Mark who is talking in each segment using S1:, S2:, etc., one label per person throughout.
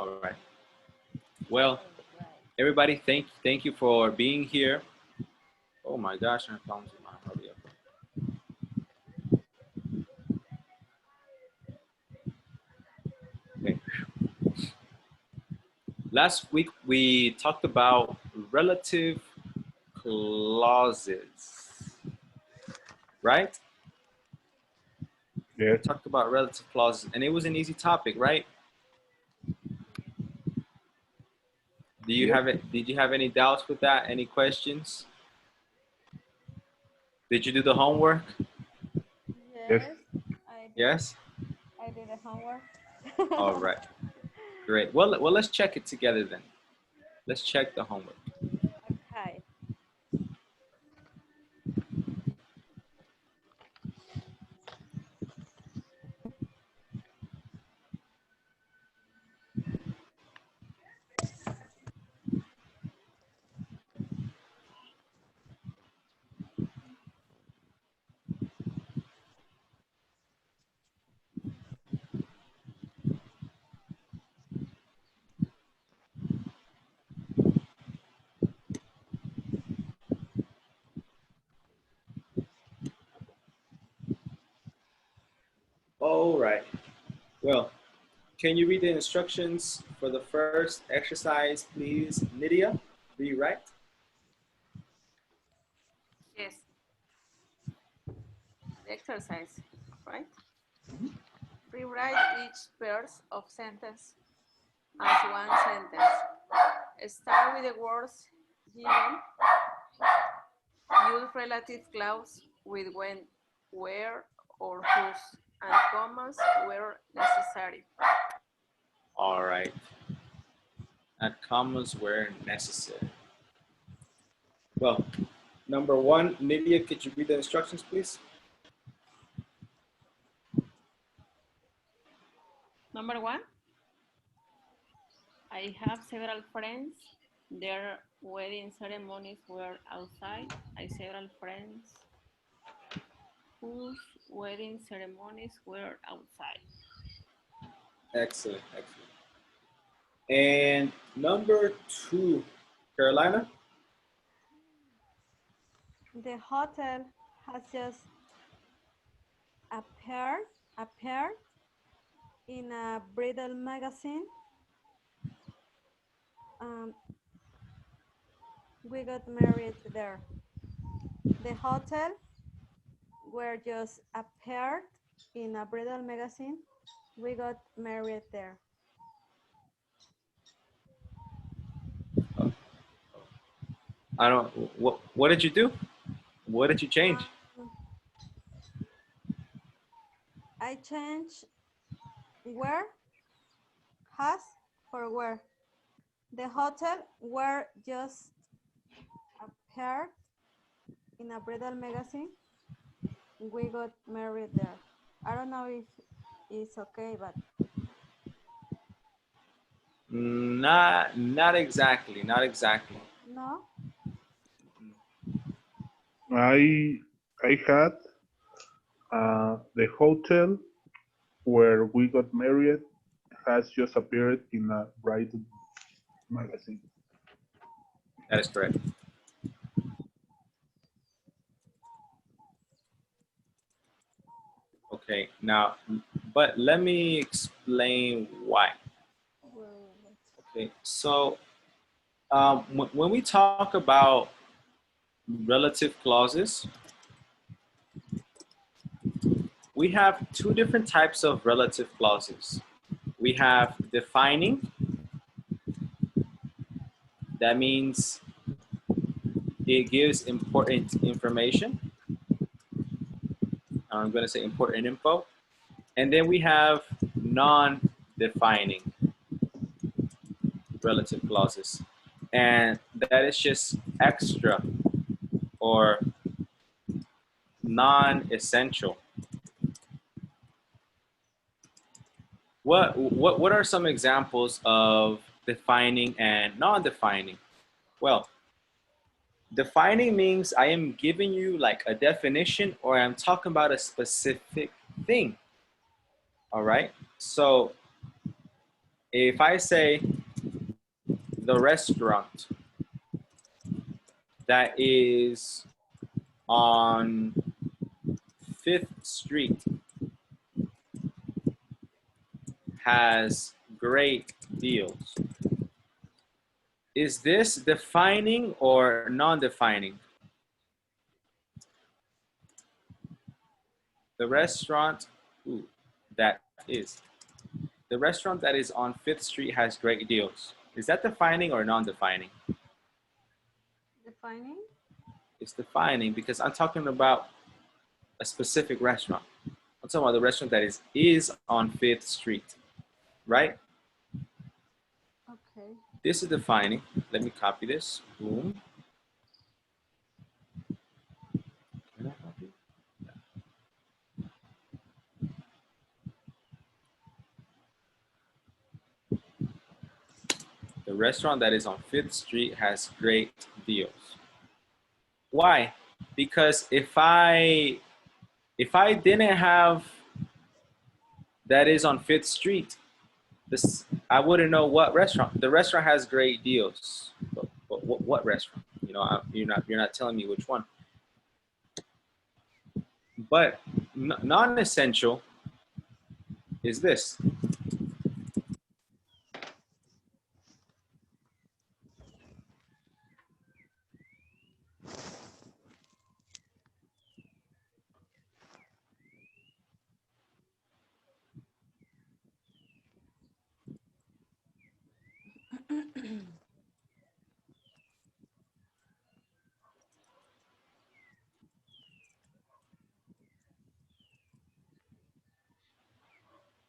S1: All right. Well, everybody, thank you for being here. Oh my gosh, I found my hurry up. Okay. Last week we talked about relative clauses, right?
S2: Yes.
S1: We talked about relative clauses, and it was an easy topic, right? Do you
S2: Yes.
S1: have it? Did you have any doubts with that? Any questions? Did you do the homework?
S2: Yes.
S3: Yes, I did.
S1: Yes.
S3: I did the homework.
S1: All right. Great. Well, let's check it together then. Let's check the homework.
S3: Okay.
S1: All right. Well, can you read the instructions for the first exercise, please, Nydia? Rewrite.
S4: Yes, the exercise, right? Rewrite each verse of sentence as one sentence. Start with the words given. Use relative clause with when, where, or whose, and commas where necessary.
S1: All right. Add commas where necessary. Well, number one, Nydia, could you read the instructions, please?
S4: Number one, I have several friends. Their wedding ceremonies were outside. I have several friends whose wedding ceremonies were outside.
S1: Excellent, excellent. And number two, Carolina?
S3: The hotel has just appeared in a bridal magazine. Um, we got married there. The hotel were just appeared in a bridal magazine. We got married there.
S1: I don't, what did you do? What did you change?
S3: Um, I changed where has for where. The hotel were just appeared in a bridal magazine. We got married there. I don't know if it's okay, but
S1: Not exactly, not exactly.
S3: no.
S2: I had the hotel where we got married has just appeared in a Bright magazine.
S1: That is correct. Okay, now, but let me explain why. Okay, so when we talk about relative clauses, we have two different types of relative clauses. We have defining, that means it gives important information. I'm going to say important info. And then we have non-defining relative clauses. And that is just extra or non-essential. What are some examples of defining and non-defining? Well, defining means I am giving you like a definition or I'm talking about a specific thing. All right. So If I say the restaurant that is on 5th Street has great deals. Is this defining or non-defining? The restaurant that is. The restaurant that is on 5th Street has great deals. Is that defining or non-defining?
S3: Defining?
S1: It's defining because I'm talking about a specific restaurant. I'm talking about the restaurant that is on 5th Street, right?
S3: Okay.
S1: This is defining. Let me copy this. Boom. Can I copy? The restaurant that is on 5th Street has great deals. Why? Because if I didn't have that is on 5th Street, this I wouldn't know what restaurant. The restaurant has great deals. But what restaurant? You know, you're not telling me which one. But non-essential is this.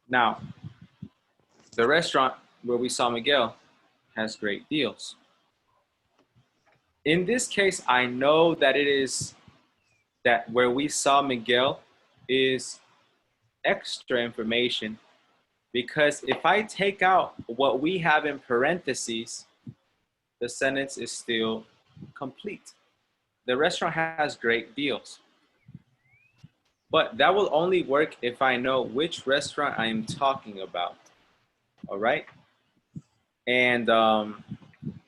S1: Now, the restaurant where we saw Miguel has great deals. In this case, I know that it is that where we saw Miguel is extra information because if I take out what we have in parentheses, the sentence is still complete. The restaurant has great deals. But that will only work if I know which restaurant I am talking about. All right. And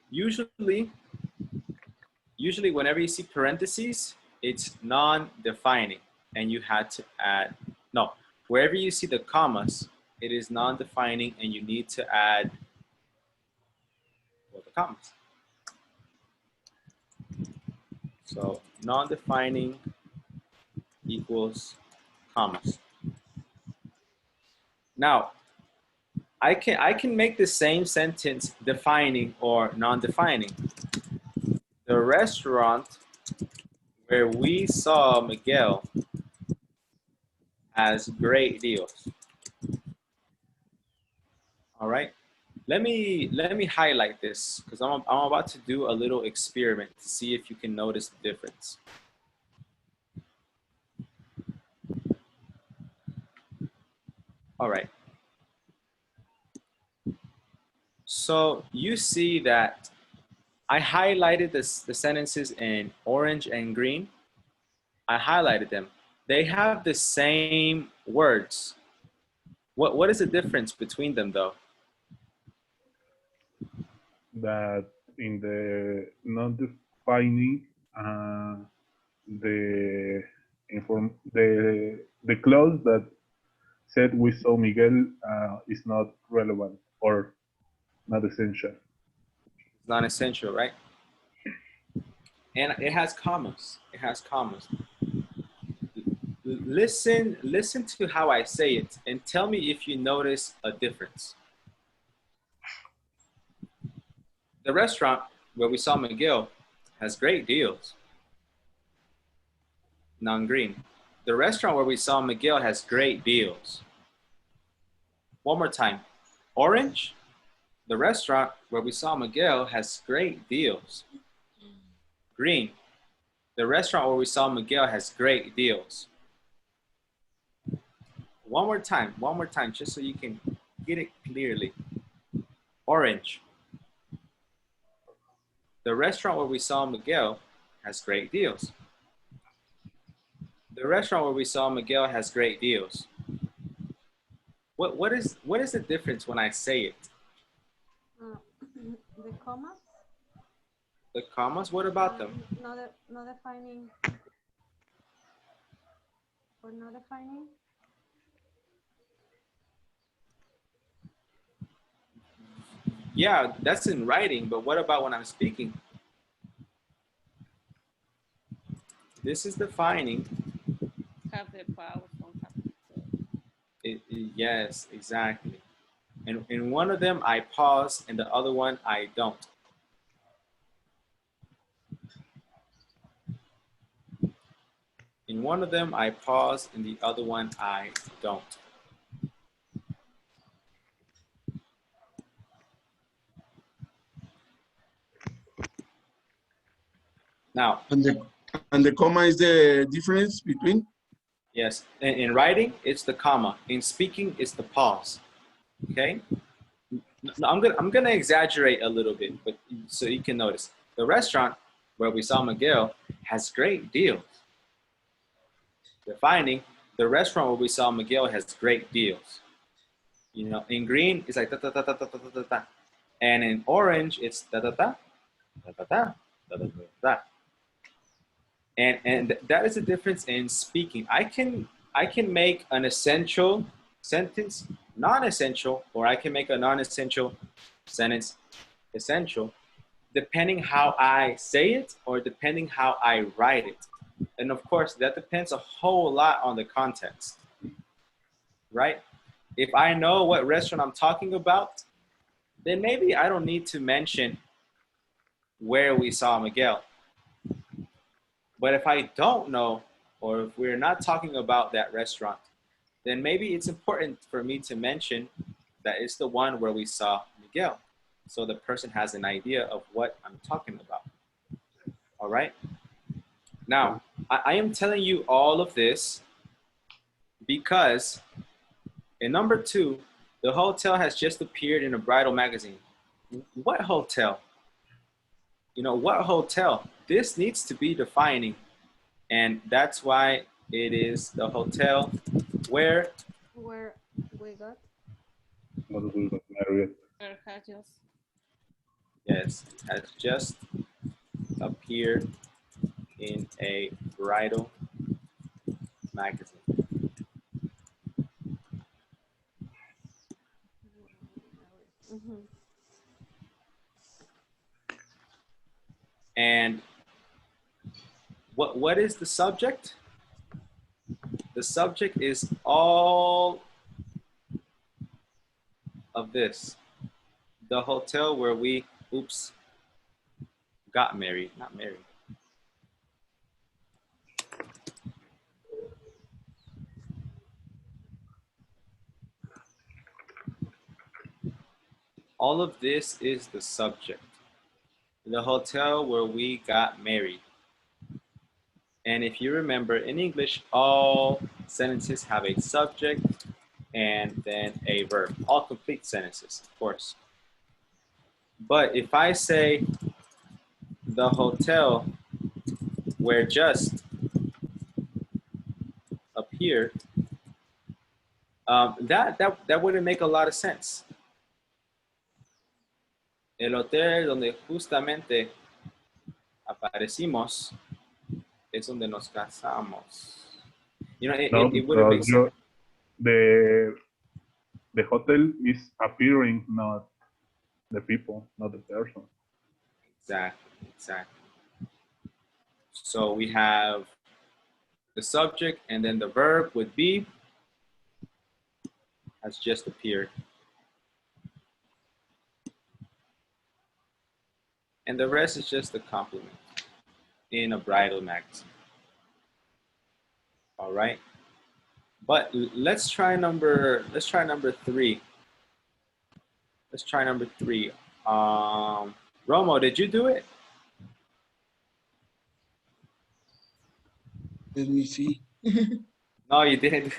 S1: usually whenever you see parentheses, it's non-defining and you had to add, no, wherever you see the commas, it is non-defining and you need to add, well, the commas. So non-defining equals commas. Now, I can make the same sentence defining or non-defining. The restaurant where we saw Miguel has great deals. All right. Let me highlight this because I'm about to do a little experiment to see if you can notice the difference. All right. So you see that I highlighted the sentences in orange and green. I highlighted them. They have the same words. What is the difference between them though?
S2: That in the non-defining, the the clause that said we saw Miguel is not relevant or not essential.
S1: It's non-essential, right? And it has commas. It has commas. Listen to how I say it and tell me if you notice a difference. The restaurant where we saw Miguel has great deals. Non-green. The restaurant where we saw Miguel has great deals. One more time. Orange. The restaurant where we saw Miguel has great deals. Green. The restaurant where we saw Miguel has great deals. One more time, just so you can get it clearly. Orange. The restaurant where we saw Miguel has great deals. The restaurant where we saw Miguel has great deals. What is the difference when I say it?
S3: The commas?
S1: The commas, what about them?
S3: Not defining or not defining?
S1: Yeah, that's in writing, but what about when I'm speaking? This is defining.
S4: Have the pause on have
S1: Yes, exactly. And in one of them, I pause, and the other one, I don't. In one of them, I pause, and the other one, I don't. Now,
S5: And the comma is the difference between?
S1: yes, in writing, it's the comma. In speaking, it's the pause. Okay? No, I'm gonna exaggerate a little bit, but so you can notice. The restaurant where we saw Miguel has great deals. Defining, the restaurant where we saw Miguel has great deals. You know, in green, it's like da da da da da da da da. And in orange, it's da da da da da da da da da. And that is the difference in speaking. I can make an essential sentence non-essential, or I can make a non-essential sentence essential, depending how I say it or depending how I write it. And of course, that depends a whole lot on the context, right? If I know what restaurant I'm talking about, then maybe I don't need to mention where we saw Miguel. But if I don't know, or if we're not talking about that restaurant, then maybe it's important for me to mention that it's the one where we saw Miguel. So the person has an idea of what I'm talking about. All right? Now, I am telling you all of this because in number 2, the hotel has just appeared in a bridal magazine. What hotel? You know, what hotel? This needs to be defining. And that's why it is the hotel where
S3: we got
S2: What we got married.
S4: where has just
S1: yes, has just appeared in a bridal magazine.
S3: mm-hmm.
S1: And what is the subject? The subject is all of this. The hotel where we, got married, not married. All of this is the subject. The hotel where we got married. And if you remember, in English, all sentences have a subject and then a verb. All complete sentences, of course. But if I say the hotel where just appeared, that wouldn't make a lot of sense. El hotel donde justamente aparecimos es donde nos casamos. You know, it wouldn't make sense.
S2: The hotel is appearing, not the people, not the person.
S1: Exactly. So we have the subject, and then the verb would be has just appeared. And the rest is just a compliment in a bridal magazine. All right. But let's try number 3. Let's try number 3. Romo, did you do it?
S5: Let me see.
S1: No, you didn't.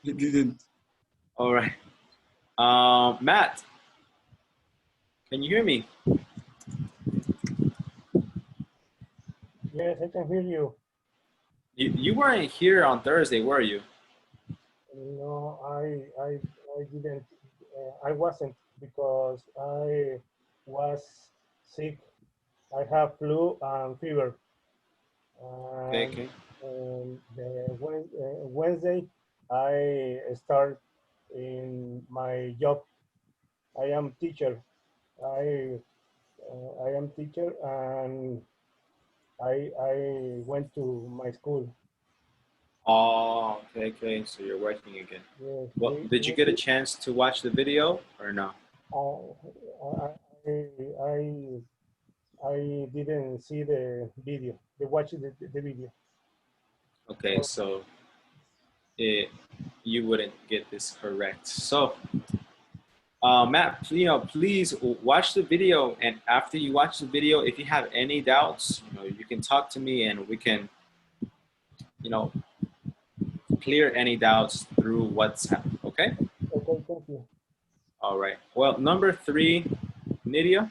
S5: I didn't.
S1: All right. Matt, can you hear me?
S6: Yes, I can hear you.
S1: You weren't here on Thursday, were you?
S6: No, I didn't. I wasn't because was sick. I have flu and fever.
S1: Okay,
S6: And
S1: okay.
S6: Wednesday, I start in my job. I am teacher. I I am teacher, and I went to my school.
S1: Oh, okay, okay. So you're working again.
S6: Yes,
S1: Well, did you get a chance to watch the video or no?
S6: I I didn't see the video. They watched the video.
S1: Okay, so it you wouldn't get this correct. So, Matt, please watch the video, and after you watch the video, if you have any doubts, you can talk to me, and we can, you know, clear any doubts through WhatsApp. Okay.
S6: Okay, thank you.
S1: All right. Well, number 3, Nydia.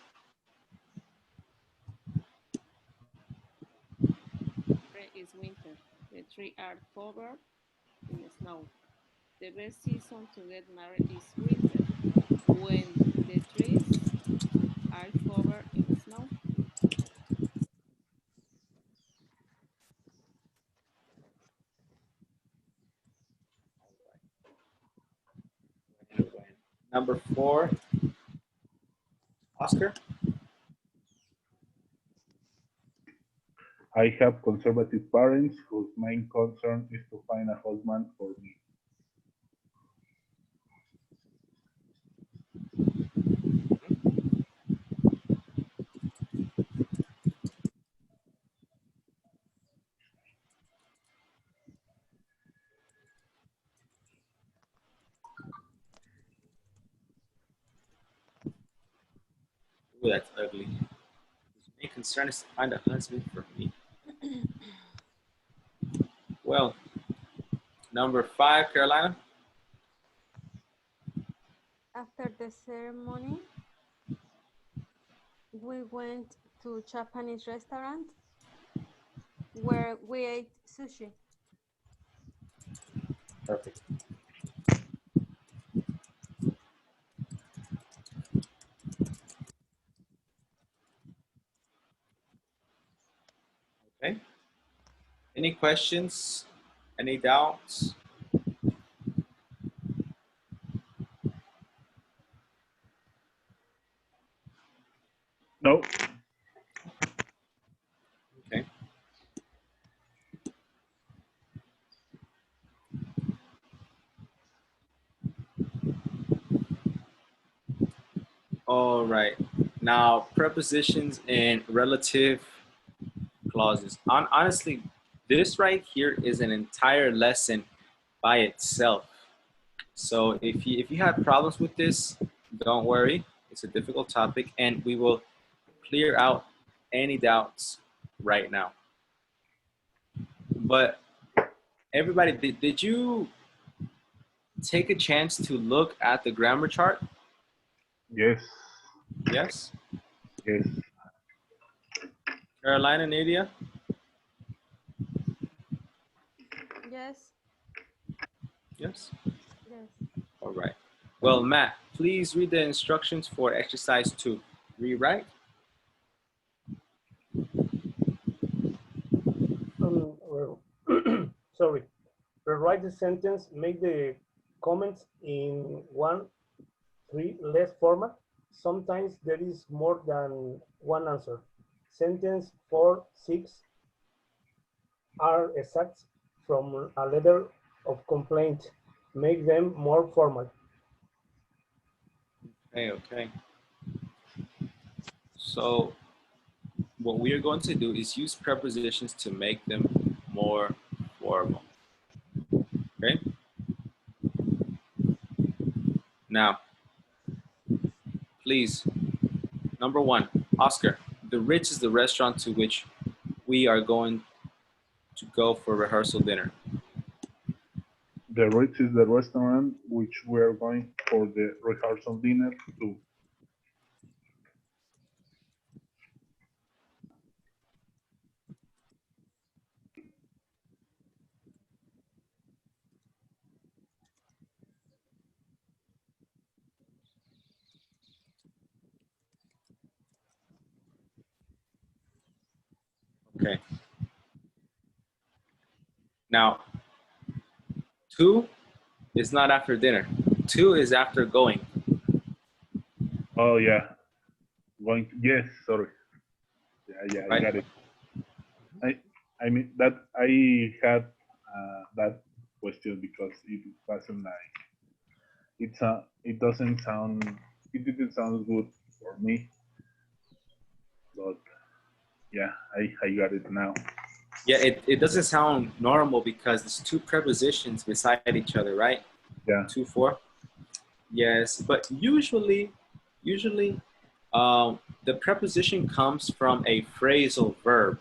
S4: Is winter. The trees are covered in snow. The best season to get married is winter, when the trees are covered in snow.
S1: Number 4, Oscar.
S2: I have conservative parents whose main concern is to find a husband for me.
S1: Ooh, that's ugly. His main concern is to find a husband for me. Well, number 5, Carolina.
S3: After the ceremony, we went to Japanese restaurant where we ate sushi.
S1: Perfect. Okay. Any questions? Any doubts?
S2: No,
S1: Okay. All right. Now, prepositions and relative clauses. Honestly, this right here is an entire lesson by itself. So if you have problems with this, don't worry. It's a difficult topic, and we will clear out any doubts right now. But everybody, did you take a chance to look at the grammar chart?
S2: yes,
S1: Yes.
S2: yes.
S1: Carolina, Nadia?
S3: Yes,
S1: Yes.
S3: yes.
S1: All right. Well, Matt, please read the instructions for exercise 2. Rewrite.
S6: Well, sorry. Rewrite the sentence. Make the comments in 1-3 less format. Sometimes there is more than one answer. Sentence 4-6 are exact from a letter of complaint. Make them more formal.
S1: Okay, okay. So what we are going to do is use prepositions to make them more formal. Okay? Now, please, number 1, Oscar. The Ritz is the restaurant to which we are going to go for rehearsal dinner.
S2: The Ritz is the restaurant which we are going for the rehearsal dinner to.
S1: Okay. Now, to is not after dinner. To is after going.
S2: Oh yeah. Going to, yes, sorry. Yeah, I
S1: Right?
S2: got it. I mean that I had that question because it wasn't like it doesn't sound it didn't sound good for me, but yeah, I got it now.
S1: Yeah, it doesn't sound normal because it's two prepositions beside each other, right?
S2: Yeah.
S1: 2, 4. Yes, but usually, the preposition comes from a phrasal verb,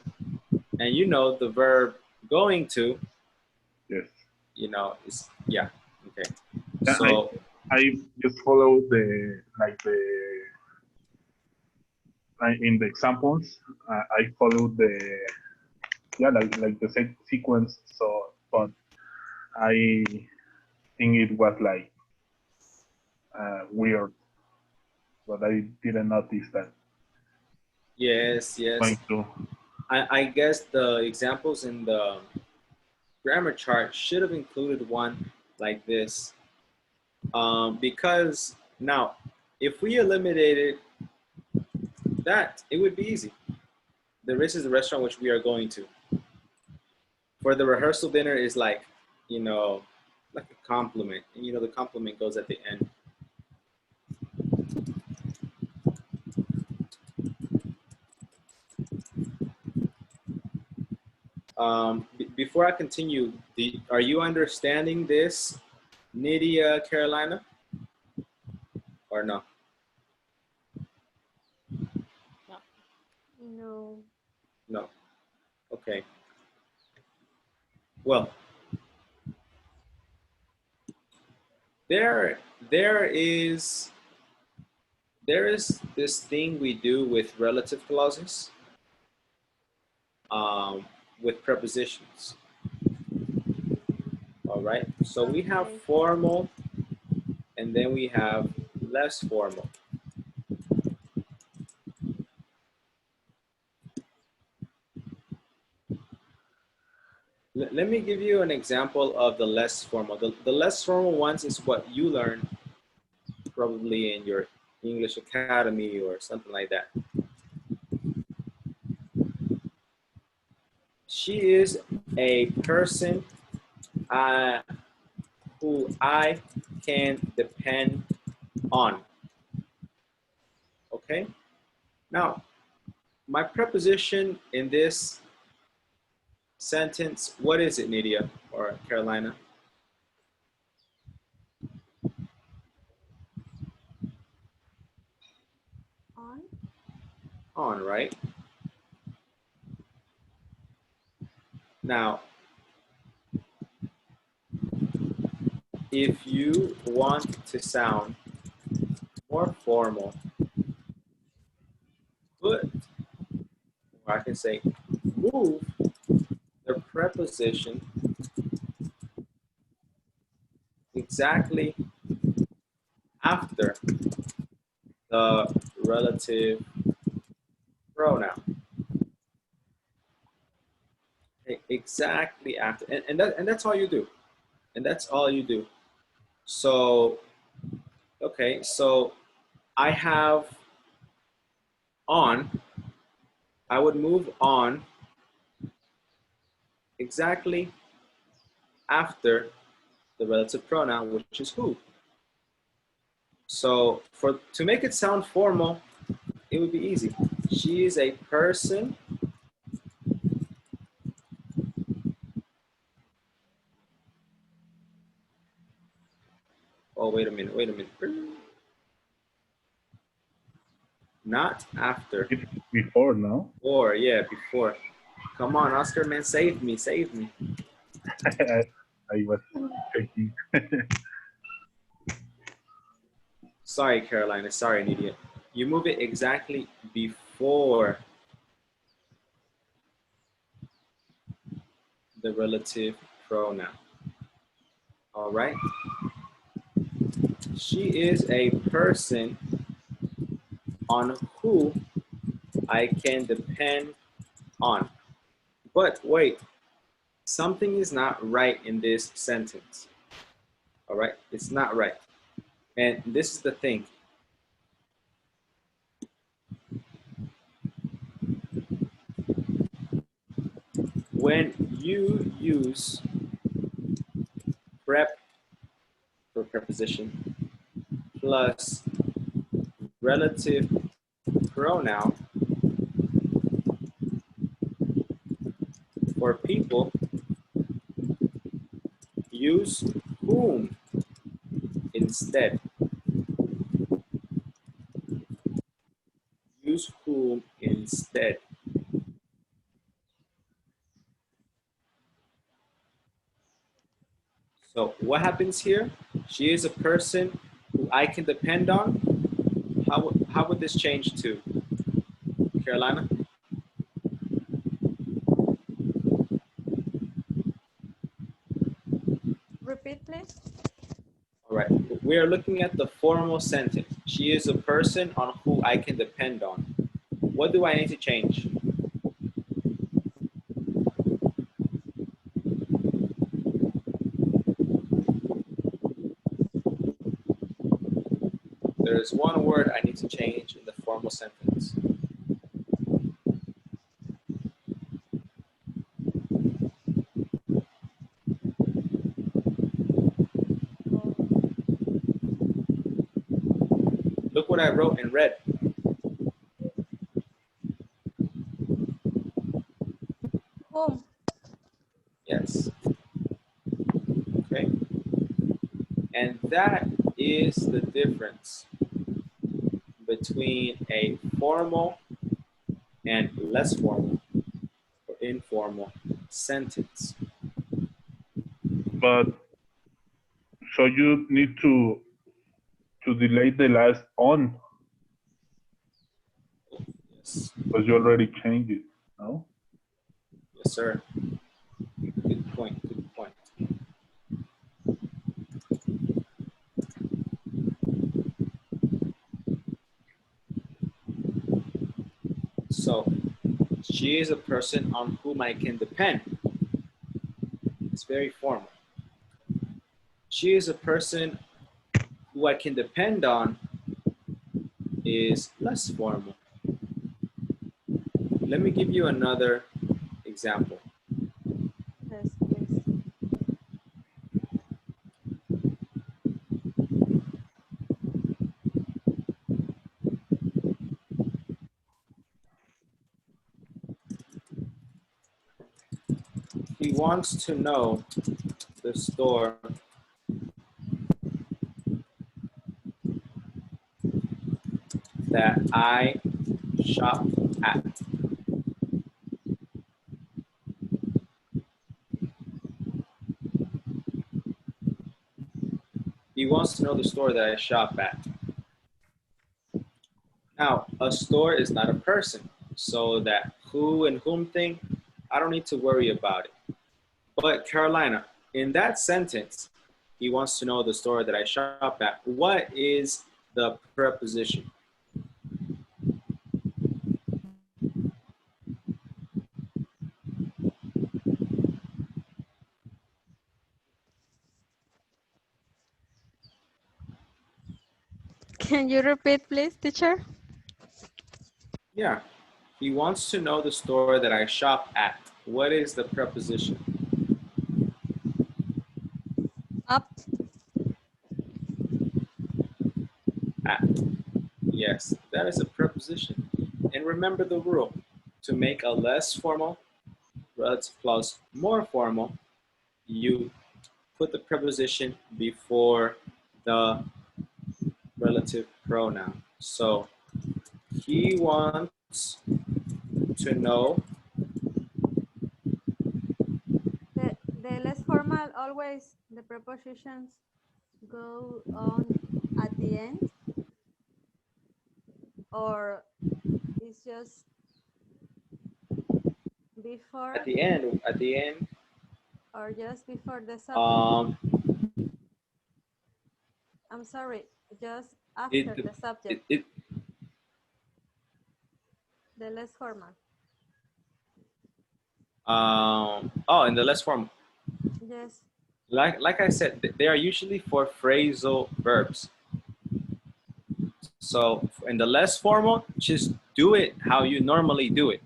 S1: and you know the verb going to,
S2: Yes.
S1: you know, is yeah. Okay,
S2: Yeah,
S1: so
S2: I just follow the like the in the examples. I follow the yeah like the sequence. So, but I think it was like weird, but I didn't notice that.
S1: yes.
S2: Going to
S1: I guess the examples in the grammar chart should have included one like this, because now if we eliminated that, it would be easy. This is the restaurant which we are going to. For the rehearsal dinner is like, you know, like a compliment. And you know, the compliment goes at the end. Before I continue, are you understanding this, Nydia, Carolina, or no?
S3: No.
S1: No. Okay. Well, there, there is, there is this thing we do with relative clauses, um, with prepositions. All right. So we have
S3: Okay.
S1: formal, and then we have less formal. Let me give you an example of the less formal. The less formal ones is what you learn probably in your English academy or something like that. She is a person who I can depend on. Okay? Now, my preposition in this sentence, what is it, Nydia or Carolina?
S3: On.
S1: On, right? Now, if you want to sound more formal, put, or I can say, move the preposition exactly after the relative pronoun. Okay, exactly after, and that's all you do, and that's all you do. So, okay, so I have on. I would move on exactly after the relative pronoun, which is who. So to make it sound formal, it would be easy. She is a person. Oh, wait a minute. Not after.
S2: it's before, no?
S1: Or, yeah, before. Come on, Oscar, man, save me.
S2: I was checking.
S1: Sorry, Carolina. Sorry, an idiot. You move it exactly before the relative pronoun. All right? She is a person on who I can depend on. But wait, something is not right in this sentence. All right, it's not right. And this is the thing. When you use prep for preposition plus relative pronoun for people, use whom instead. Use whom instead. So what happens here? She is a person who I can depend on. How would this change to Carolina?
S3: Repeat, please.
S1: All right, we are looking at the formal sentence. She is a person on who I can depend on. What do I need to change? There's one word I need to change in the formal sentence. Look what I wrote in red.
S3: Whom?
S1: Yes. Okay. And that is the difference between a formal and less formal or informal sentence.
S2: But so you need to delete the last on
S1: Yes.
S2: because you already changed it. No.
S1: Yes, sir. Good point. Good point. So, she is a person on whom I can depend. It's very formal. She is a person who I can depend on is less formal. Let me give you another example.
S3: Yes, please.
S1: He wants to know the store that I shop at. He wants to know the store that I shop at. Now, a store is not a person, so that who and whom thing, I don't need to worry about it. But Carolina, in that sentence, he wants to know the store that I shop at. What is the preposition?
S3: Can you repeat, please, teacher?
S1: Yeah, he wants to know the store that I shop at. What is the preposition?
S3: Up.
S1: At. Yes, that is a preposition. And remember the rule. To make a less formal relative clause more formal, you put the preposition before the relative pronoun. So he wants to know.
S3: The less formal, always the prepositions go on at the end, or it's just before,
S1: At the end,
S3: or just before the subject. I'm sorry, just after the subject. The less formal.
S1: Oh, in the less formal.
S3: Yes.
S1: Like I said, they are usually for phrasal verbs. So in the less formal, just do it how you normally do it,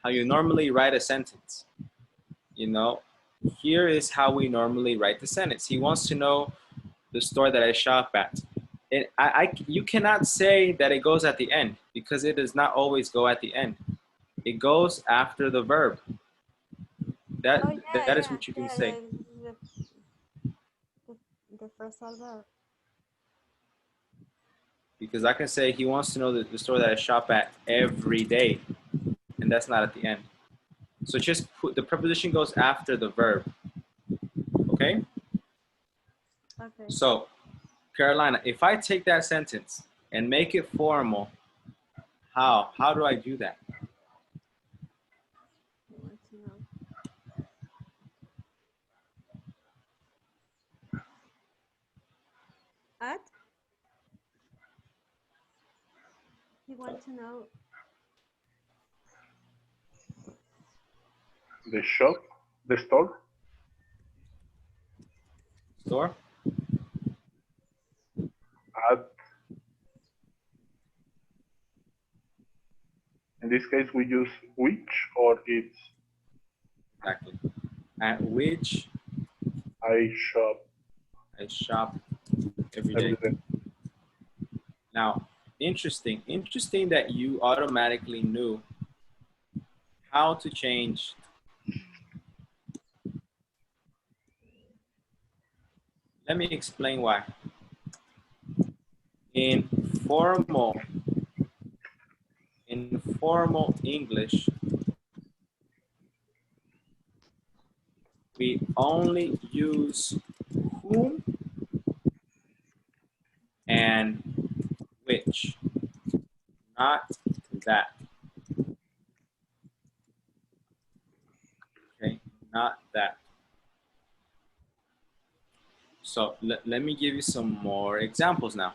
S1: how you normally write a sentence. You know, here is how we normally write the sentence. He wants to know the store that I shop at. You cannot say that it goes at the end because it does not always go at the end. It goes after the verb.
S3: Oh
S1: That is
S3: yeah,
S1: what you can
S3: yeah,
S1: say.
S3: the, the first verb.
S1: Because I can say he wants to know the store that I shop at every day, and that's not at the end. So just put the preposition goes after the verb. Okay?
S3: Okay.
S1: So, Carolina, if I take that sentence and make it formal, how? How do I do that?
S3: I want to know. At? You want to know
S2: The shop, the store.
S1: Store?
S2: At, in this case, we use which or it's.
S1: Exactly. At which
S2: I shop
S1: I shop every
S2: every
S1: day.
S2: day.
S1: Now, interesting that you automatically knew how to change. Let me explain why. In formal English, we only use whom and which, not that. Okay, not that. So let me give you some more examples now.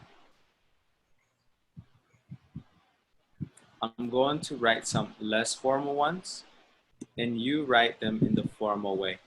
S1: I'm going to write some less formal ones, and you write them in the formal way.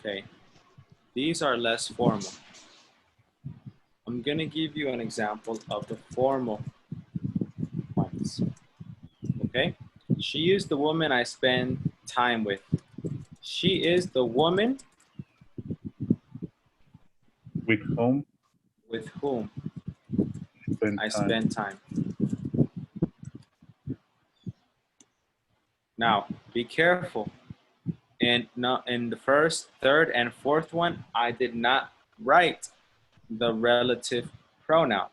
S1: Okay, these are less formal. I'm gonna give you an example of the formal ones. Okay, she is the woman I spend time with. She is the woman
S2: With whom
S1: with whom
S2: spend
S1: I
S2: time.
S1: spend time. Now, be careful. And now in the first, third, and fourth one, I did not write the relative pronoun.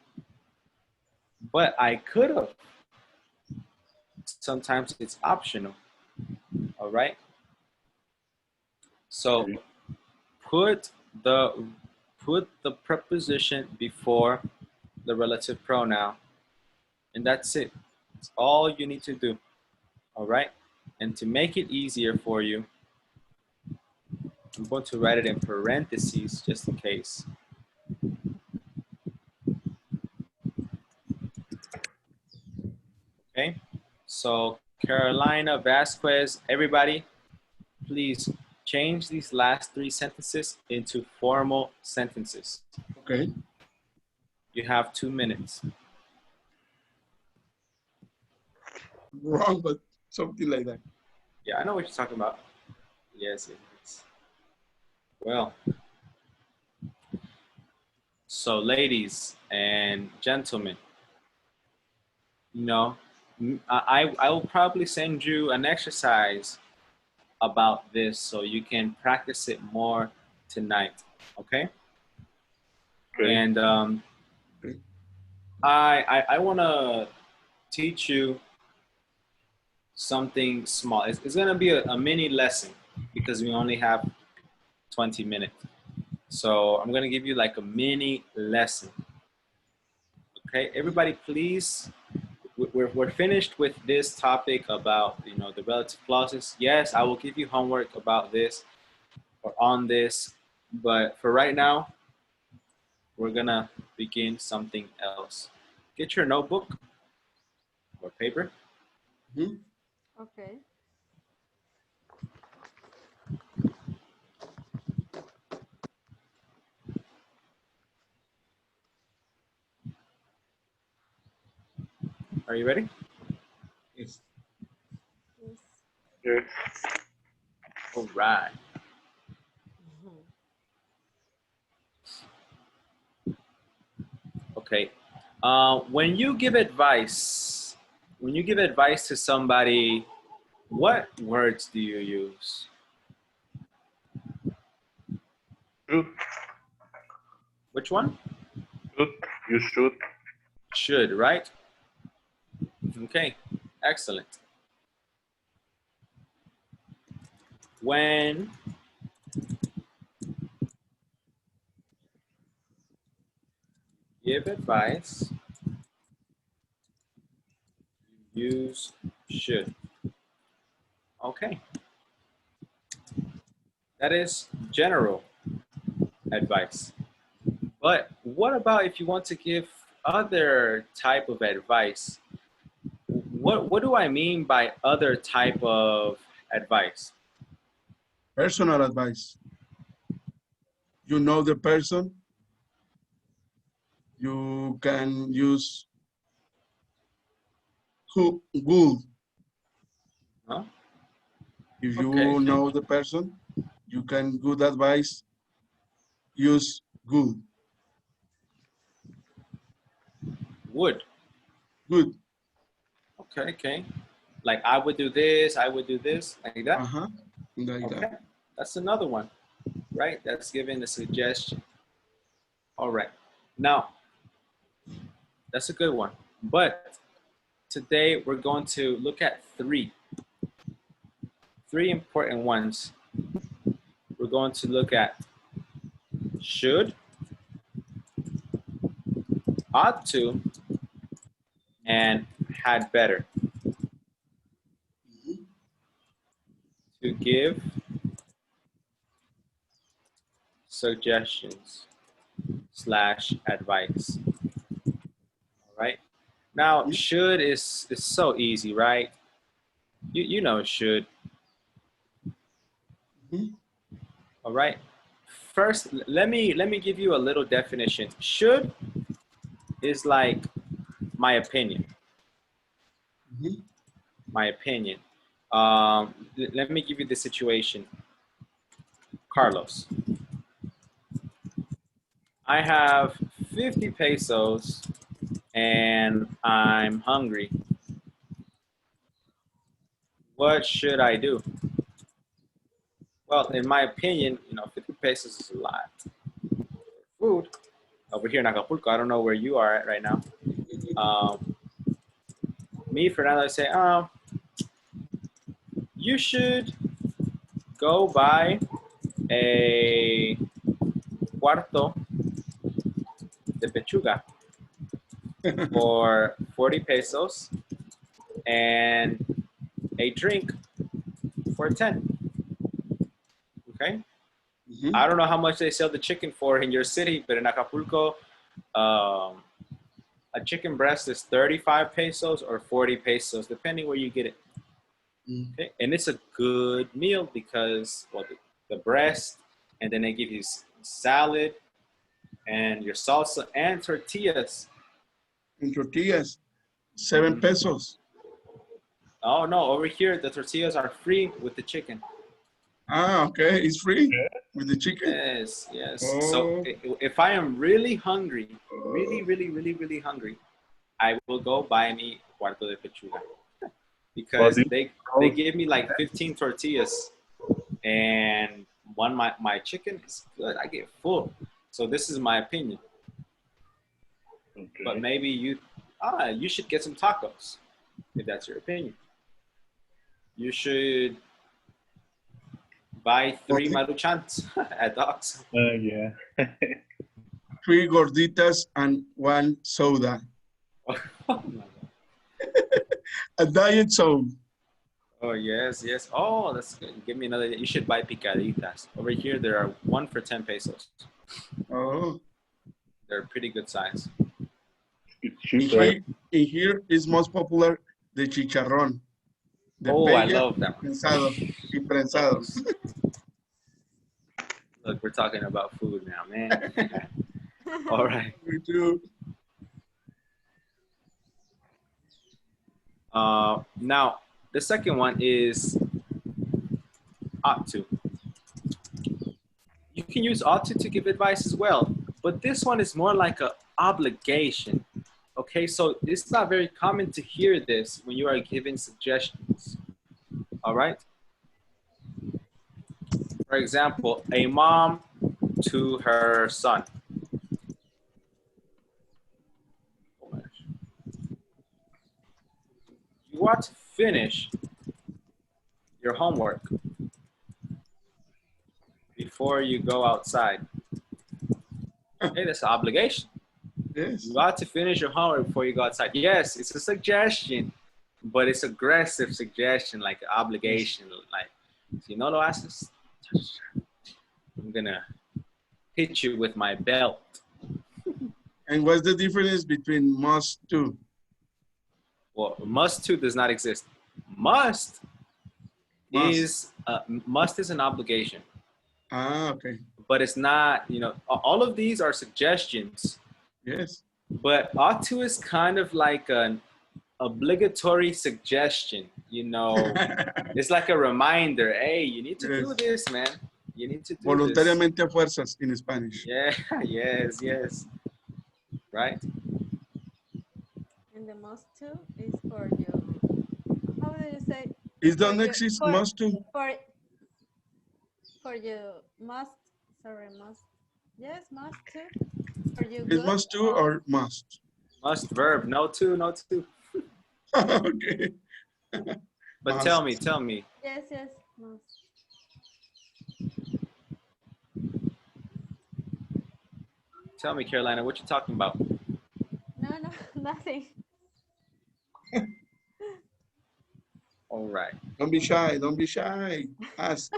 S1: but I could have. Sometimes it's optional. All right. So
S2: Okay.
S1: put the preposition before the relative pronoun, and that's it. It's all you need to do. All right. And to make it easier for you, I'm going to write it in parentheses just in case. Okay. So Carolina, Vasquez, everybody, please change these last 3 sentences into formal sentences.
S5: Okay.
S1: You have 2 minutes.
S5: Wrong, but something like that.
S1: Yeah, I know what you're talking about. Yes, yes. Well, so ladies and gentlemen, you know, I will probably send you an exercise about this so you can practice it more tonight. Okay.
S2: Okay.
S1: And I want to teach you something small. It's going to be a mini lesson because we only have 20 minutes. So I'm going to give you like a mini lesson. Okay, everybody, please. We're finished with this topic about, you know, the relative clauses. Yes, I will give you homework about this or on this, but for right now, we're gonna begin something else. Get your notebook or paper.
S5: Mhm.
S3: Okay.
S1: Are you ready?
S5: Yes.
S3: Yes.
S2: Yes.
S1: All right.
S3: Mhm.
S1: Okay. When you give advice to somebody, what words do you use?
S2: Should.
S1: Which one?
S2: Should. You should.
S1: Should, right? Okay, excellent. When give advice, use should. Okay, that is general advice. But what about if you want to give other type of advice? What do I mean by other type of advice?
S5: Personal advice. You know the person. You can use who good.
S1: Huh?
S5: If
S1: Okay,
S5: you
S1: okay.
S5: know the person, you can good advice. Use good.
S1: Would.
S5: Good.
S1: Okay, okay. Like I would do this, I would do this, like that.
S5: Uh-huh. Like that.
S1: Okay, that's another one, right? That's giving a suggestion. All right. Now, that's a good one. But today we're going to look at three important ones. We're going to look at should, ought to, and had better.
S5: Mhm.
S1: To give suggestions / advice. All right. Now,
S5: Mhm.
S1: should is so easy, right? You know should.
S5: Mhm.
S1: All right. First, let me give you a little definition. Should is like my opinion.
S5: Mhm.
S1: My opinion. Let me give you the situation. Carlos, I have 50 pesos and I'm hungry. What should I do? Well, in my opinion, 50 pesos is a lot. Food over here in Acapulco. I don't know where you are at right now. me, Fernando, I say, you should go buy a cuarto de pechuga for 40 pesos and a drink for 10. Okay?
S5: Mhm.
S1: I don't know how much they sell the chicken for in your city, but in Acapulco, a chicken breast is 35 pesos or 40 pesos, depending where you get it.
S5: Mm.
S1: Okay? And it's a good meal because, well, the breast, and then they give you salad and your salsa and tortillas.
S5: And tortillas, 7 pesos.
S1: Oh no, over here the tortillas are free with the chicken.
S5: Ah, okay, it's free with the chicken.
S1: Yes, yes. So
S5: Oh,
S1: if I am really hungry, really hungry, I will go buy me cuarto de pechuga because they give me like 15 tortillas and my chicken is good. I get full. So this is my opinion.
S2: Okay.
S1: But maybe you should get some tacos if that's your opinion. You should buy 3 maruchans at Docs.
S2: Yeah.
S5: 3 gorditas and 1 soda.
S1: Oh my God.
S5: A diet soda.
S1: Oh yes, yes. Oh, that's good. Give me another. You should buy picaditas. Over here, there are 1 for 10 pesos.
S5: Oh,
S1: They're pretty good size.
S2: It's
S5: in
S2: cheaper.
S5: here, in here is most popular the chicharrón. The
S1: Oh, I
S5: pella,
S1: love that one.
S5: prensado, y prensado.
S1: Look, we're talking about food now, man. All right.
S5: Me too.
S1: Now, the second one is ought to. You can use ought to give advice as well, but this one is more like an obligation. Okay, so it's not very common to hear this when you are giving suggestions. All right. For example, a mom to her son. You want to finish your homework before you go outside. Hey, that's an obligation.
S5: Yes.
S1: You got to finish your homework before you go outside. Yes, it's a suggestion, but it's aggressive suggestion, like obligation. Like, si no lo haces, I'm gonna hit you with my belt.
S5: And what's the difference between must to?
S1: Well, must to does not exist. Must is an obligation,
S5: Ah, okay.
S1: but it's not. You know, all of these are suggestions.
S5: Yes.
S1: But ought to is kind of like an obligatory suggestion. You know, it's like a reminder. Hey, you need to do this, man. You need to do this.
S5: Voluntariamente a fuerzas in Spanish.
S1: Yeah, yes, yes. Right?
S3: And the must to is for you. How do you say?
S5: It don't
S3: For you-
S5: exist
S3: for-
S5: must to.
S3: For you must. Sorry, must. Yes, must to. For you
S5: Is
S3: good.
S5: must to or must?
S1: Must verb. No to, no to.
S5: Okay.
S1: But
S5: Must.
S1: tell me.
S3: Yes, yes, must.
S1: Tell me, Carolina, what you talking about?
S3: No, nothing.
S1: All right.
S5: Don't be shy. Don't be shy. Ask.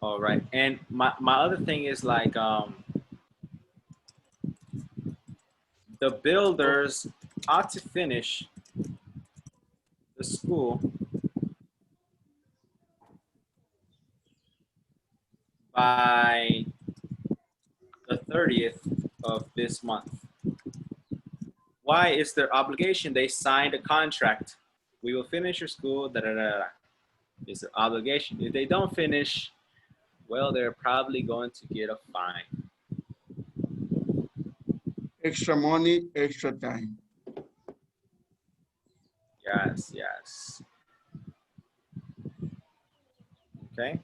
S1: All right. And my other thing is like the builders ought to finish the school by the 30th of this month. Why is their obligation? They signed a contract. We will finish your school, da da da da. It's their obligation. If they don't finish, well, they're probably going to get a fine.
S5: Extra money, extra time.
S1: Yes, yes. Okay.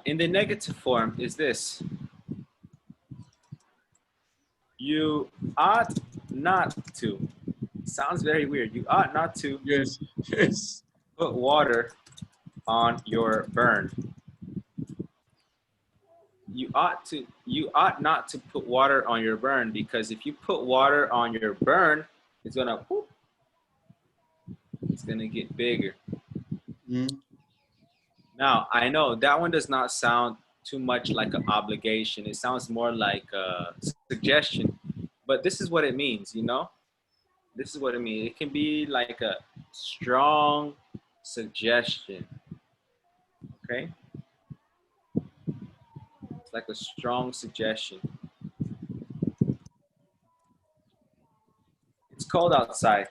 S1: In the negative form is this. You ought not to. Sounds very weird. You ought not to
S5: Yes, yes.
S1: put water on your burn. You ought not to put water on your burn, because if you put water on your burn, it's gonna get bigger.
S5: Mm.
S1: Now, I know that one does not sound too much like an obligation. It sounds more like a suggestion, but this is what it means, you know? This is what it means. It can be like a strong suggestion, okay? It's like a strong suggestion. It's cold outside.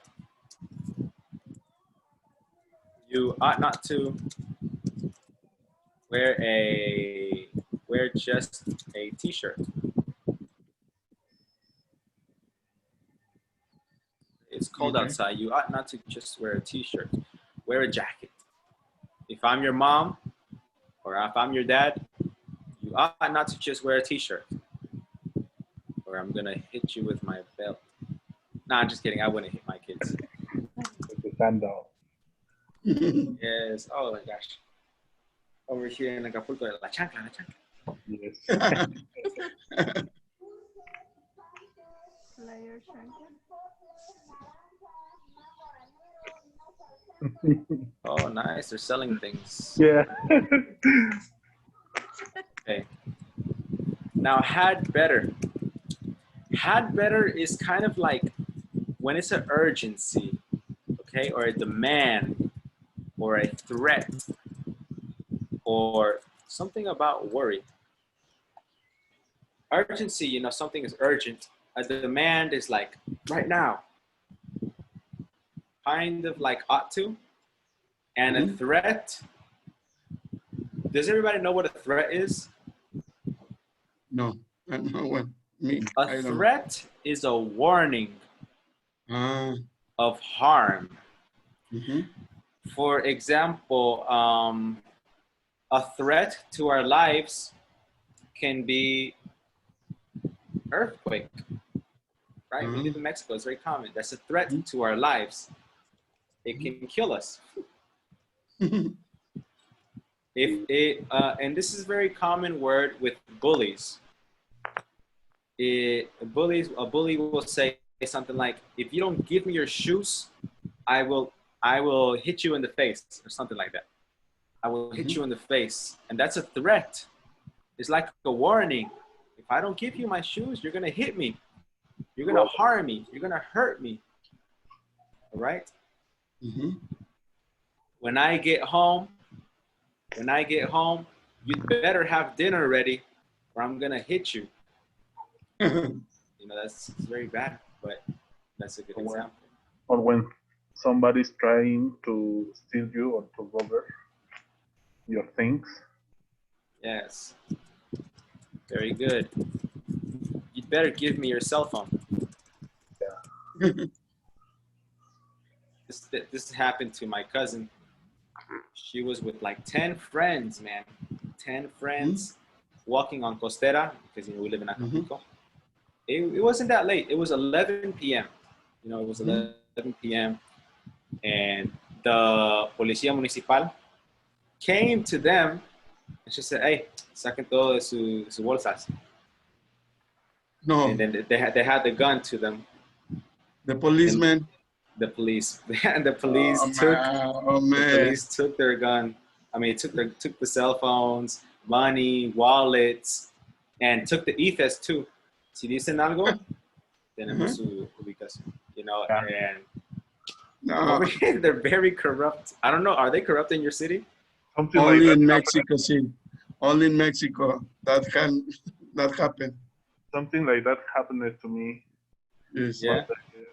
S1: You ought not to wear just a t-shirt. It's cold
S5: Okay.
S1: outside. You ought not to just wear a t-shirt. Wear a jacket. If I'm your mom or if I'm your dad, you ought not to just wear a t-shirt, or I'm gonna hit you with my belt. Nah, I'm just kidding. I wouldn't hit my kids.
S2: With the sandal.
S1: Yes. Oh my gosh. Over here in Acapulco, la chancla, la chancla.
S2: Yes.
S3: Layer shanker.
S1: Oh, nice. They're selling things.
S2: Yeah.
S1: Okay. Now, had better. Had better is kind of like when it's an urgency, okay, or a demand, or a threat, or something about worry. Urgency, you know, something is urgent. A demand is like right now, kind of like ought to. And a threat, does everybody know what a threat is?
S5: No, I don't know what mean.
S1: A threat is a warning
S5: Ah.
S1: of harm.
S5: Mm-hmm.
S1: For example, a threat to our lives can be earthquake, right? We live in Mexico, it's very common. That's a threat to our lives. It can kill us. If it, and this is a very common word with bullies. A bully will say something like, if you don't give me your shoes, I will hit you in the face, or something like that. I will hit you in the face. And that's a threat. It's like a warning. If I don't give you my shoes, you're gonna hit me. You're gonna harm me. You're gonna hurt me. All right? When I get home, you'd better have dinner ready, or I'm gonna hit you. You know, that's very bad, but that's a good example.
S2: Or when somebody's trying to steal you or to rob your things.
S1: Yes. Very good. You'd better give me your cell phone.
S2: Yeah.
S1: This happened to my cousin. She was with like 10 friends, man. 10 friends walking on Costera, because you know we live in Acapulco. It wasn't that late. It was 11 p.m. You know, it was 11 p.m. And the Policía Municipal came to them and she said, hey, saquen todo de sus bolsas.
S5: No.
S1: And then they had the gun to them.
S5: The policeman.
S1: The police. And the police
S5: the
S1: police took their gun. I mean, took the cell phones, money, wallets, and took the IFES too. Si dicen algo, tenemos su ubicación. You know, and they're very corrupt. I don't know. Are they corrupt in your city?
S2: Something
S5: Only
S2: like
S5: in
S2: that
S5: Mexico, see. Only in Mexico that happened.
S2: Something like that happened to me.
S5: Yes.
S1: Yeah.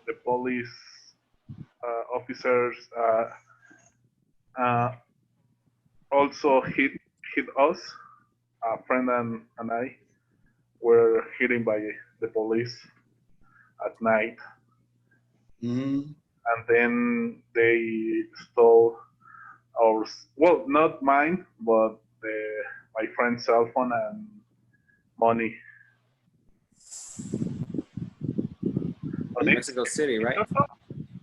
S2: The police officers also hit us. A friend and I were hidden by the police at night. And then they stole our, well, not mine, but my friend's cell phone and money. But
S1: In Mexico City, right?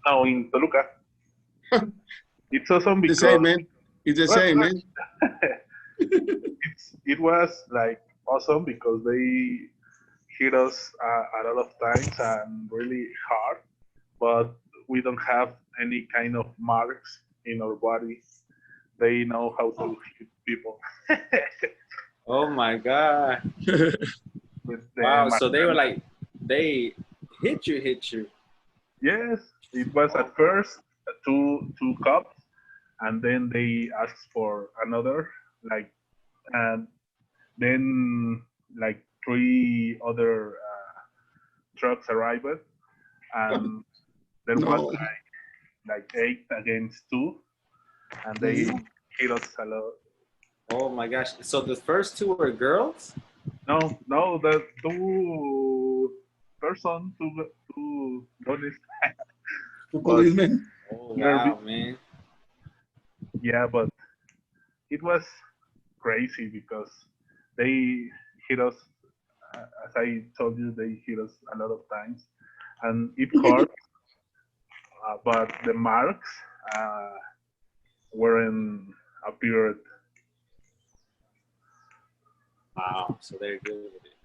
S2: No, in Toluca. It's awesome
S5: The
S2: because
S5: same, man. It's the same, man.
S2: it was like awesome because they hit us a lot of times and really hard, but we don't have any kind of marks in our body. They know how to hit people.
S1: Oh my God.
S2: With the
S1: Wow. So they were
S2: mark.
S1: like, they hit you.
S2: Yes, it was at first two cups, and then they asked for another, like, and then like three other trucks arrived, and there was
S5: No.
S2: like 8 against 2, and they hit us a lot.
S1: Oh my gosh. So the first two were girls?
S2: No, the two guys,
S5: To
S2: but
S5: policemen.
S1: Oh
S2: they're
S1: wow, man.
S2: yeah, but it was crazy because they hit us. As I told you, they hit us a lot of times, and it hurt. But the marks weren't appeared.
S1: Wow. So they're good with it.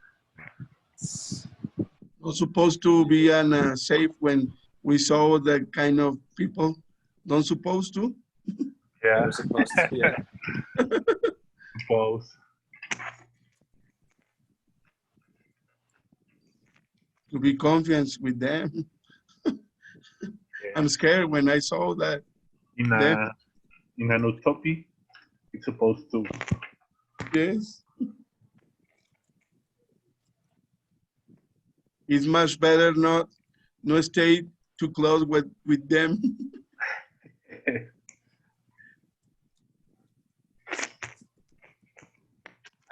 S5: Not supposed to be safe when we saw that kind of people. Don't supposed to.
S2: Yeah,
S1: We're supposed to, yeah.
S2: suppose.
S5: To be confident with them.
S2: Yeah.
S5: I'm scared when I saw that.
S2: In
S5: them.
S2: an utopia, it's supposed to.
S5: Yes. It's much better not stay too close with them.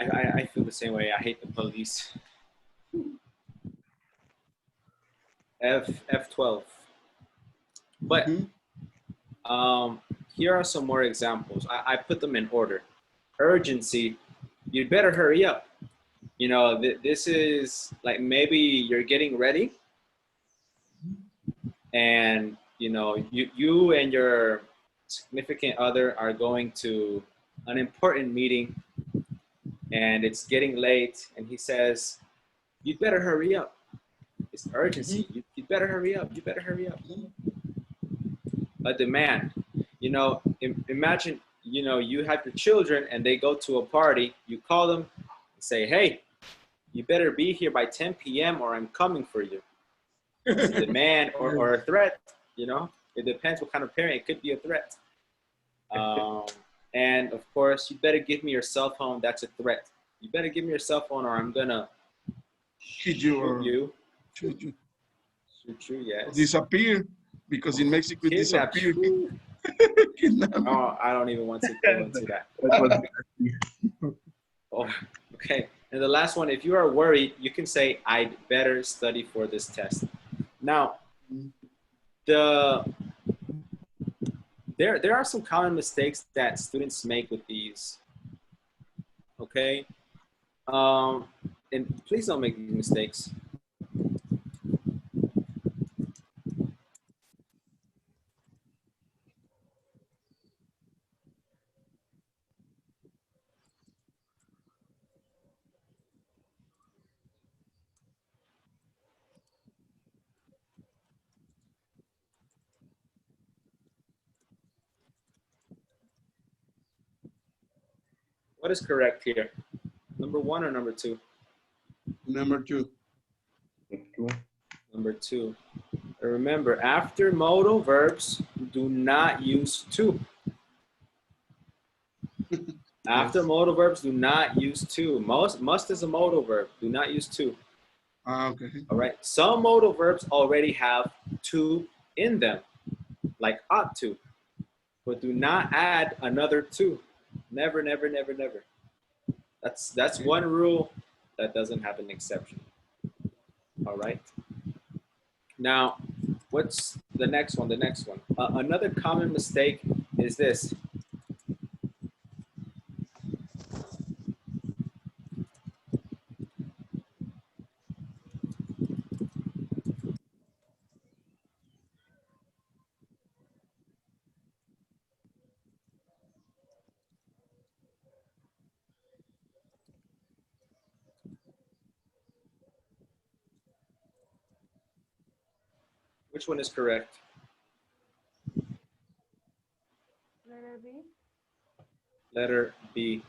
S1: I feel the same way. I hate the police. F12. But here are some more examples. I put them in order. Urgency. You'd better hurry up. You know, this is like maybe you're getting ready, and you know you and your significant other are going to an important meeting, and it's getting late, and he says, "You'd better hurry up. It's urgency. You better hurry up. You better hurry up." A demand. You know, imagine, you know, you have your children and they go to a party. You call them and say, "Hey, you better be here by 10 p.m. or I'm coming for you." It's a demand or a threat, you know? It depends what kind of parent. It could be a threat. And of course, you better give me your cell phone. That's a threat. You better give me your cell phone or I'm gonna
S5: Shoot you or
S1: shoot you. Shoot you, yes.
S5: Disappear, because in Mexico it
S1: Kidnap
S5: disappear.
S1: you.
S5: Kidnap.
S1: Oh, I don't even want to go into that. Oh, okay. And the last one, if you are worried, you can say, "I'd better study for this test." Now, there are some common mistakes that students make with these. Okay, and please don't make these mistakes. What is correct here? Number 1 or number 2?
S5: Number 2.
S1: Number 2. Remember, after modal verbs, do not use to. After modal verbs, do not use to. Must is a modal verb. Do not use to.
S5: Okay.
S1: All right. Some modal verbs already have to in them, like ought to. But do not add another to. Never, never, never, never. That's one rule that doesn't have an exception. All right. Now, what's the next one? The next one. Another common mistake is this. Which one is correct?
S3: Letter B.
S1: Letter B.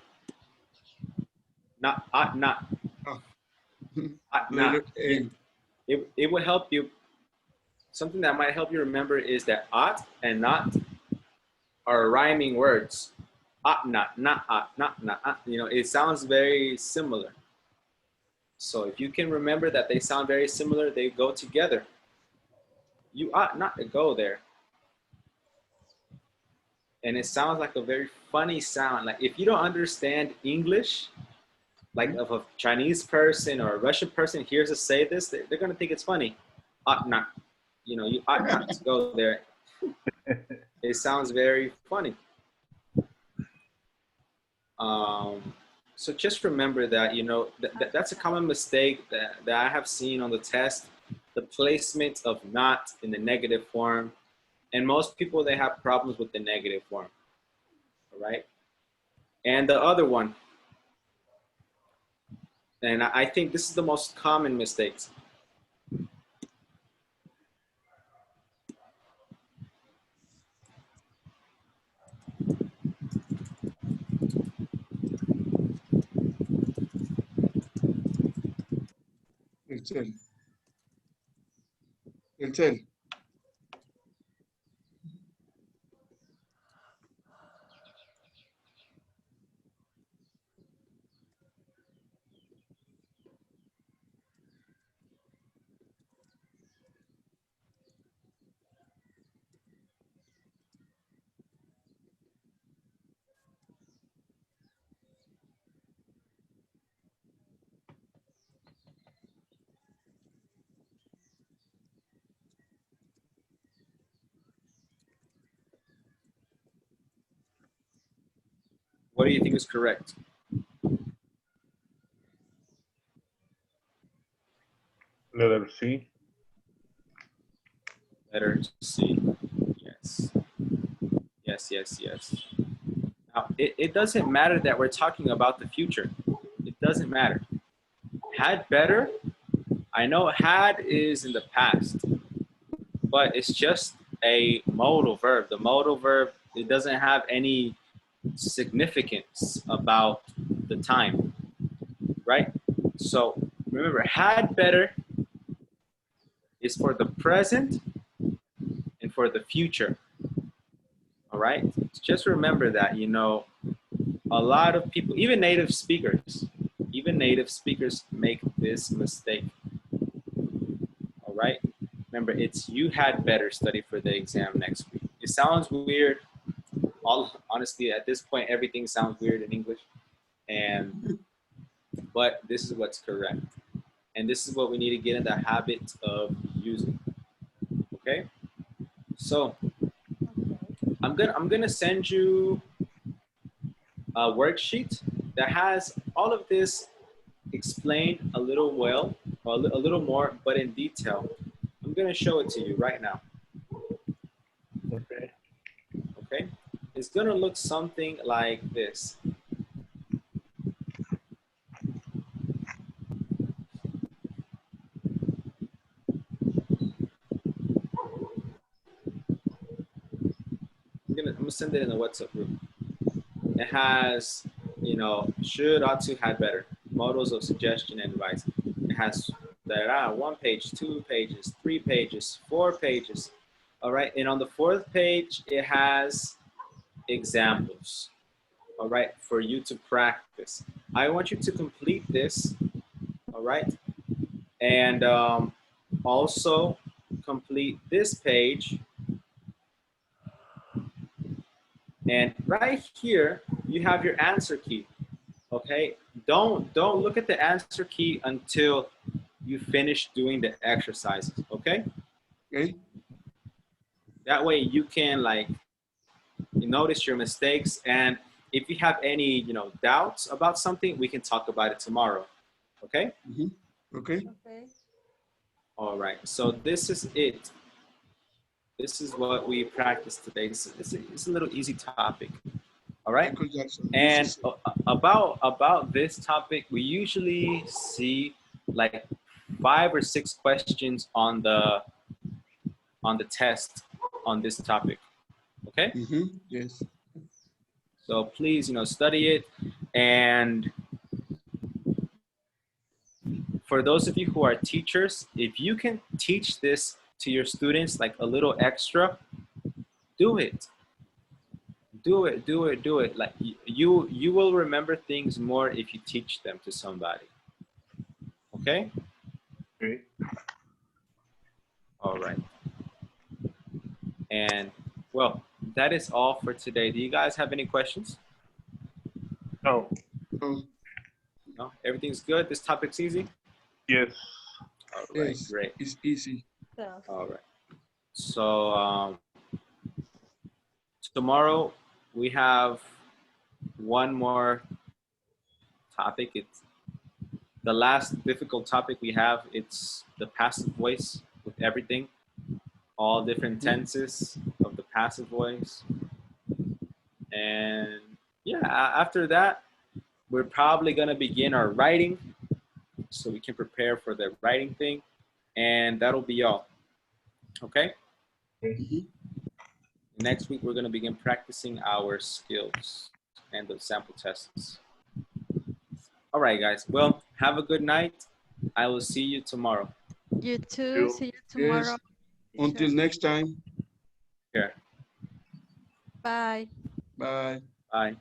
S1: Not, not.
S5: Oh.
S1: Not.
S5: Letter A.
S1: It would help you. Something that might help you remember is that ought and not are rhyming words. Ought not, not. You know, it sounds very similar. So if you can remember that they sound very similar, they go together. You ought not to go there. And it sounds like a very funny sound. Like if you don't understand English, like if a Chinese person or a Russian person hears us say this, they're going to think it's funny. Ought not. You know, you ought not to go there. It sounds very funny. So just remember that, you know, that's a common mistake that I have seen on the test, the placement of not in the negative form. And most people, they have problems with the negative form, all right? And the other one, and I think this is the most common mistakes.
S5: Excel. Excel.
S1: What do you think is correct?
S2: Letter C.
S1: Letter C. Yes. Yes. Now, it doesn't matter that we're talking about the future. It doesn't matter. Had better, I know had is in the past, but it's just a modal verb. The modal verb, it doesn't have any significance about the time, right? So remember, had better is for the present and for the future, all right? Just remember that, you know, a lot of people, even native speakers make this mistake, all right? Remember, it's you had better study for the exam next week. It sounds weird. Honestly, at this point, everything sounds weird in English, but this is what's correct. And this is what we need to get in the habit of using, okay? So I'm gonna send you a worksheet that has all of this explained a little more, but in detail. I'm gonna show it to you right now.
S2: Okay.
S1: Okay, it's gonna look something like this. I'm gonna send it in the WhatsApp group. It has, you know, should, ought to, had better, models of suggestion and advice. It has that 1 page, 2 pages, 3 pages, 4 pages. All right, and on the 4th page, it has examples. All right, for you to practice. I want you to complete this. All right, and also complete this page. And right here, you have your answer key. Okay, don't look at the answer key until you finish doing the exercises. Okay.
S5: Okay.
S1: That way you can, like, you notice your mistakes, and if you have any, you know, doubts about something, we can talk about it tomorrow. Okay.
S5: Okay.
S3: Okay.
S1: All right, so this is it. This is what we practiced today. It's a little easy topic. All right.
S5: Michael Jackson.
S1: And about this topic, we usually see like 5 or 6 questions on on the test on this topic. Okay?
S5: Yes.
S1: So please, study it. And for those of you who are teachers, if you can teach this to your students like a little extra, do it. Do it, do it, do it. Like you will remember things more if you teach them to somebody. Okay?
S2: Okay.
S1: All right. And well, that is all for today. Do you guys have any questions?
S2: No.
S5: Oh,
S1: No? Everything's good? This topic's easy?
S2: Yes.
S1: All right,
S5: yes.
S1: great.
S5: It's easy.
S3: So,
S1: All right. So tomorrow we have one more topic. It's the last difficult topic we have. It's the passive voice with everything, all different tenses of the passive voice. And yeah, after that, we're probably gonna begin our writing so we can prepare for the writing thing. And that'll be all. Okay? Next week, we're going to begin practicing our skills and the sample tests. All right, guys. Well, have a good night. I will see you tomorrow.
S3: you too.
S2: You.
S3: See you tomorrow.
S5: Yes. Until next time.
S1: Here.
S3: Bye.
S5: Bye.
S1: Bye.